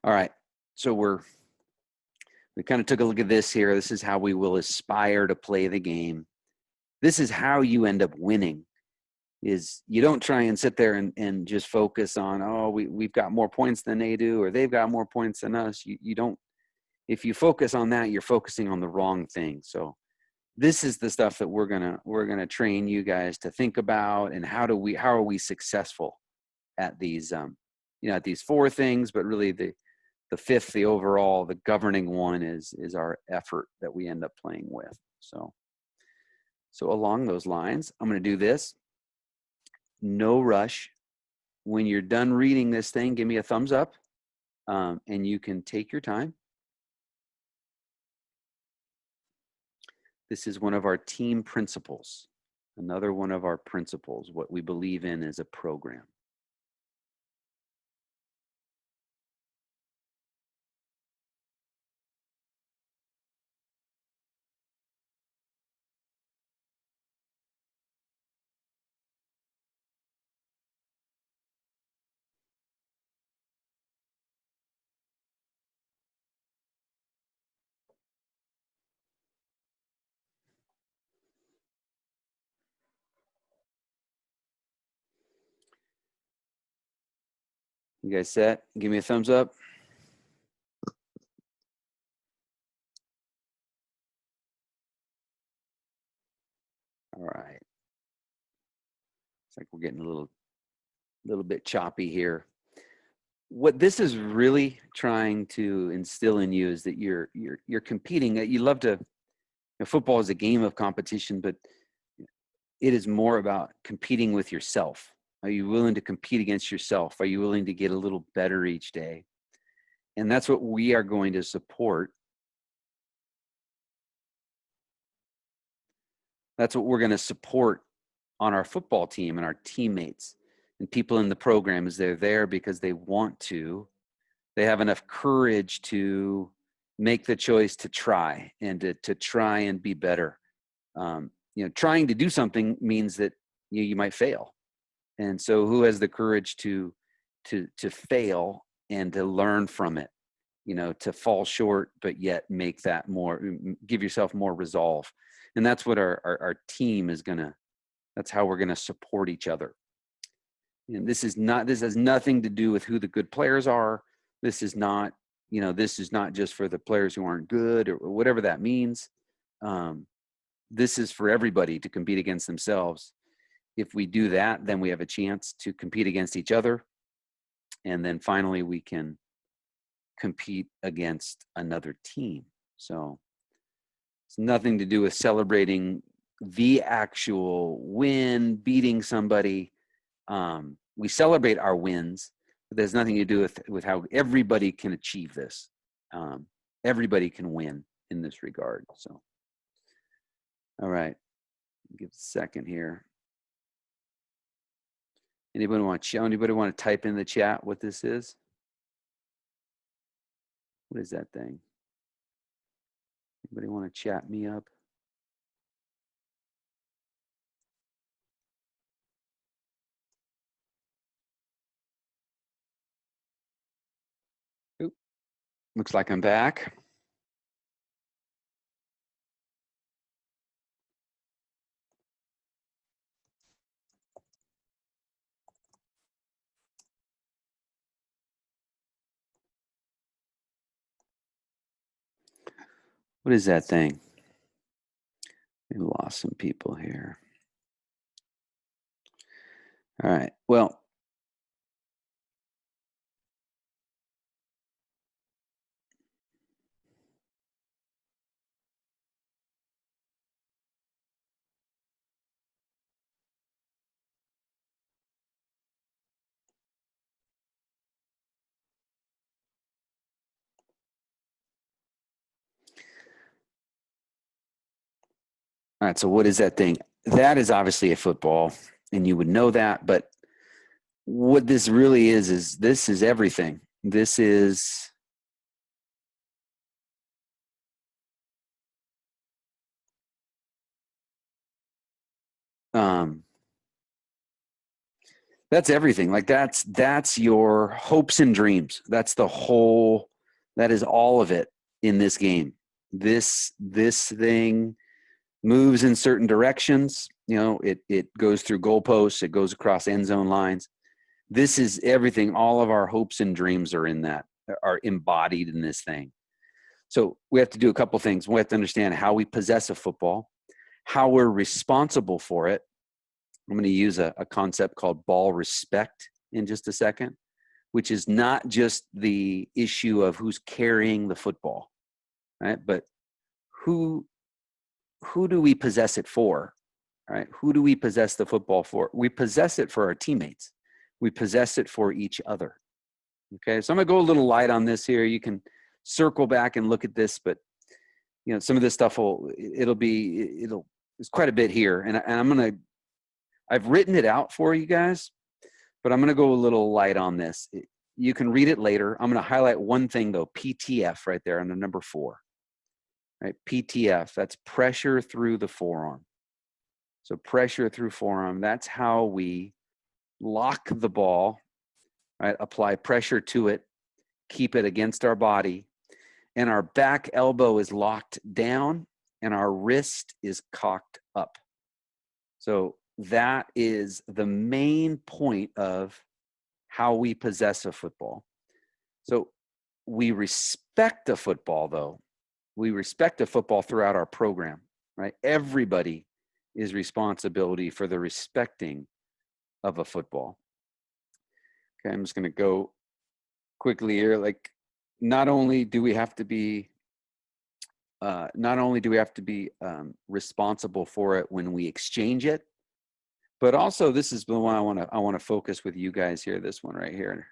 All right, so we kind of took a look at this here. This is how we will aspire to play the game. This is how you end up winning. Is you don't try and sit there and just focus on, oh, we've got more points than they do, or they've got more points than us. You don't, if you focus on that, you're focusing on the wrong thing. So this is the stuff that we're gonna train you guys to think about, and how are we successful at these at these four things, but really the fifth, the overall, the governing one is our effort that we end up playing with. So along those lines, I'm going to do this. No rush. When you're done reading this thing, give me a thumbs up, and you can take your time. This is one of our team principles. Another one of our principles, what we believe in as a program. You guys set? Give me a thumbs up. All right. It's like we're getting a little bit choppy here. What this is really trying to instill in you is that you're competing. You love to, football is a game of competition, but it is more about competing with yourself. Are you willing to compete against yourself? Are you willing to get a little better each day? And that's what we are going to support. That's what we're going to support on our football team and our teammates and people in the program. Is they're there because they want to. They have enough courage to make the choice to try and to try and be better. Trying to do something means that you might fail. And so who has the courage to fail and to learn from it, to fall short, but yet make that more, give yourself more resolve. And that's what our team is that's how we're gonna support each other. And this has nothing to do with who the good players are. This is not just for the players who aren't good or whatever that means. This is for everybody to compete against themselves. If we do that, then we have a chance to compete against each other. And then finally, we can compete against another team. So it's nothing to do with celebrating the actual win, beating somebody. We celebrate our wins, but there's nothing to do with how everybody can achieve this. Everybody can win in this regard. So, all right, give a second here. Anybody want to type in the chat what this is? What is that thing? Anybody want to chat me up? Oop. Looks like I'm back. What is that thing? We lost some people here. All right. Well, all right. So what is that thing? That is obviously a football, and you would know that. But what this really is this is everything. This is That's everything. Like that's your hopes and dreams. That is all of it in this game. This thing moves in certain directions. It goes through goalposts, it goes across end zone lines. This is everything. All of our hopes and dreams are embodied in this thing. So we have to do a couple things. We have to understand how we possess a football, how we're responsible for it. I'm going to use a concept called ball respect in just a second, which is not just the issue of who's carrying the football, right? But who do we possess it for, right? Who do we possess the football for? We possess it for our teammates. We possess it for each other. Okay, so I'm going to go a little light on this here. You can circle back and look at this, but some of this stuff there's quite a bit here, and I've written it out for you guys, but I'm going to go a little light on this. You can read it later. I'm going to highlight one thing though, PTF right there on the number 4. Right, PTF, that's pressure through the forearm. So pressure through forearm, that's how we lock the ball, right? Apply pressure to it, keep it against our body, and our back elbow is locked down and our wrist is cocked up. So that is the main point of how we possess a football. So we respect the football though. We respect the football throughout our program, right? Everybody is responsibility for the respecting of a football. Okay, I'm just going to go quickly here. Like, not only do we have to be responsible for it when we exchange it, but also this is the one I want to focus with you guys here. This one right here. It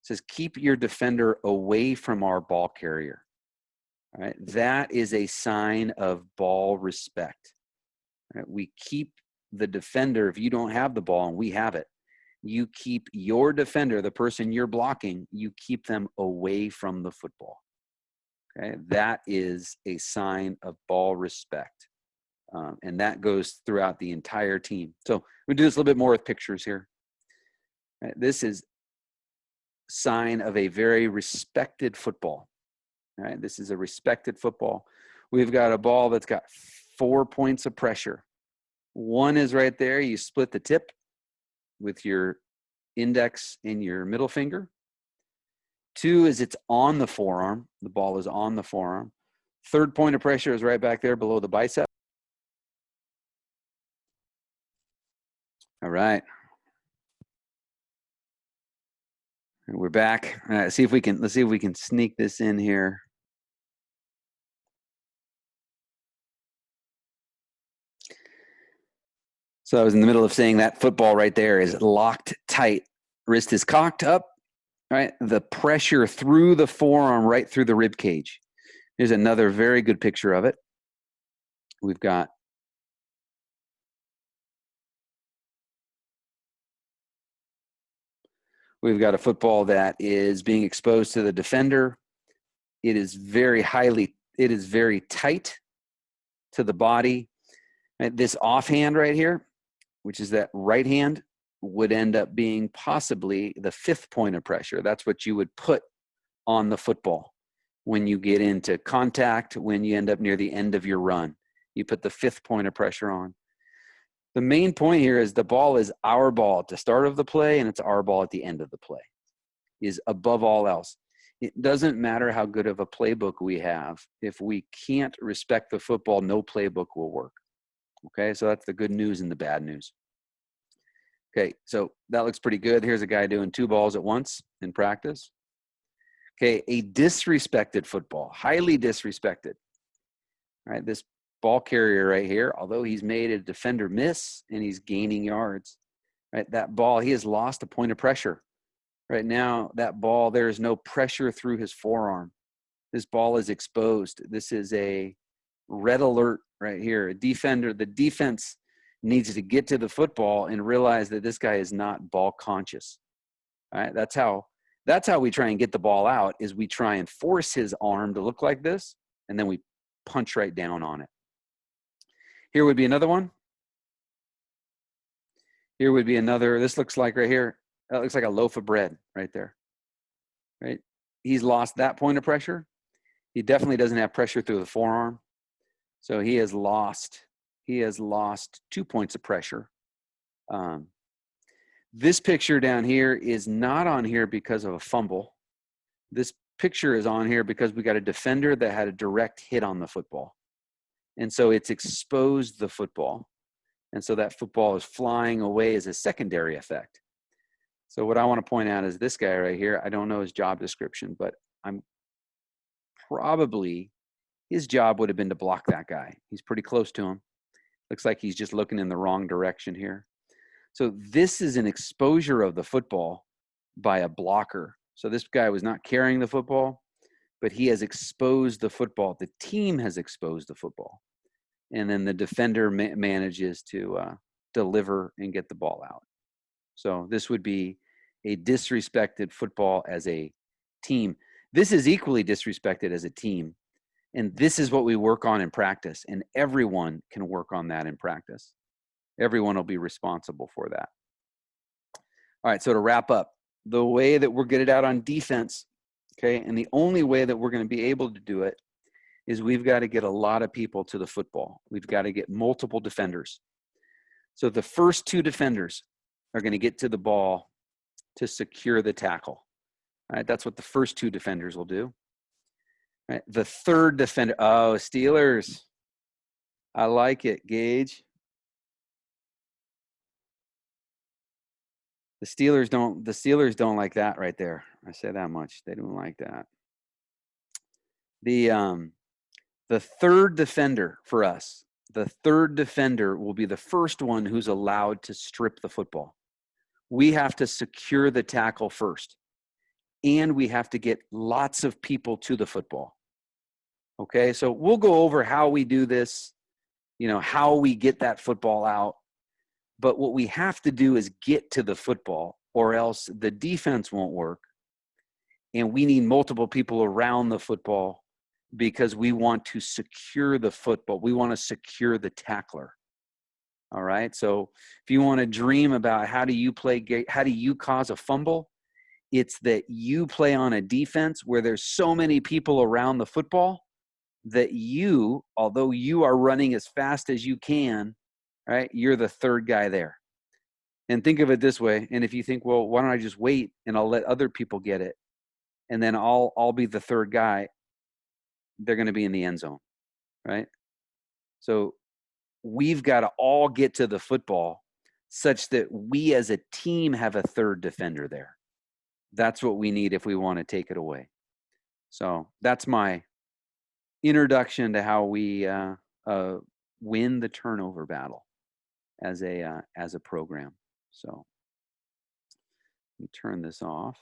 says, keep your defender away from our ball carrier. All right, that is a sign of ball respect. Right? We keep the defender, if you don't have the ball and we have it, you keep your defender, the person you're blocking, you keep them away from the football. Okay, that is a sign of ball respect. And that goes throughout the entire team. So we do this a little bit more with pictures here. Right? This is sign of a very respected football. Right? This is a respected football. We've got a ball that's got 4 points of pressure. One is right there. You split the tip with your index and your middle finger. 2 is it's on the forearm. The ball is on the forearm. 3rd point of pressure is right back there below the bicep. All right. And we're back. Let's see if we can sneak this in here. So I was in the middle of saying that football right there is locked tight. Wrist is cocked up, right? The pressure through the forearm, right through the rib cage. Here's another very good picture of it. We've got a football that is being exposed to the defender. It is very tight to the body. And this offhand right here, which is that right hand, would end up being possibly the 5th point of pressure. That's what you would put on the football when you get into contact, when you end up near the end of your run. You put the 5th point of pressure on. The main point here is the ball is our ball at the start of the play, and it's our ball at the end of the play, is above all else. It doesn't matter how good of a playbook we have. If we can't respect the football, no playbook will work. Okay, so that's the good news and the bad news. Okay, so that looks pretty good. Here's a guy doing 2 balls at once in practice. Okay, a disrespected football, highly disrespected. All right, this ball carrier right here, although he's made a defender miss and he's gaining yards, right? That ball, he has lost a point of pressure. Right now, that ball, there is no pressure through his forearm. This ball is exposed. This is a red alert right here. A defender, the defense needs to get to the football and realize that this guy is not ball conscious. All right, that's how we try and get the ball out, is we try and force his arm to look like this, and then we punch right down on it. Here would be another one. Here would be another, this looks like right here, that looks like a loaf of bread right there, right? He's lost that point of pressure. He definitely doesn't have pressure through the forearm. So he has lost 2 points of pressure. This picture down here is not on here because of a fumble. This picture is on here because we got a defender that had a direct hit on the football. And so it's exposed the football. And so that football is flying away as a secondary effect. So what I want to point out is this guy right here. I don't know his job description, but I'm probably, his job would have been to block that guy. He's pretty close to him. Looks like he's just looking in the wrong direction here. So this is an exposure of the football by a blocker. So this guy was not carrying the football, but he has exposed the football. The team has exposed the football. And then the defender manages to deliver and get the ball out. So this would be a disrespected football as a team. This is equally disrespected as a team. And this is what we work on in practice. And everyone can work on that in practice. Everyone will be responsible for that. All right, so to wrap up, the way that we're good out on defense, okay, and the only way that we're going to be able to do it is we've got to get a lot of people to the football. We've got to get multiple defenders. So the first 2 defenders are going to get to the ball to secure the tackle. All right, that's what the first 2 defenders will do. All right, the third defender, oh, Steelers. I like it, Gage. The Steelers don't like that right there. I say that much. They don't like that. The third defender for us, the third defender will be the first one who's allowed to strip the football. We have to secure the tackle first, and we have to get lots of people to the football. Okay, so we'll go over how we do this, how we get that football out. But what we have to do is get to the football, or else the defense won't work. And we need multiple people around the football because we want to secure the football. We want to secure the tackler. All right. So if you want to dream about how do you cause a fumble, it's that you play on a defense where there's so many people around the football that although you are running as fast as you can, right, you're the third guy there. And think of it this way. And if you think, well, why don't I just wait and I'll let other people get it, and then I'll be the third guy, they're going to be in the end zone, right? So we've got to all get to the football such that we as a team have a third defender there. That's what we need if we want to take it away. So that's my introduction to how we win the turnover battle as a program. So let me turn this off.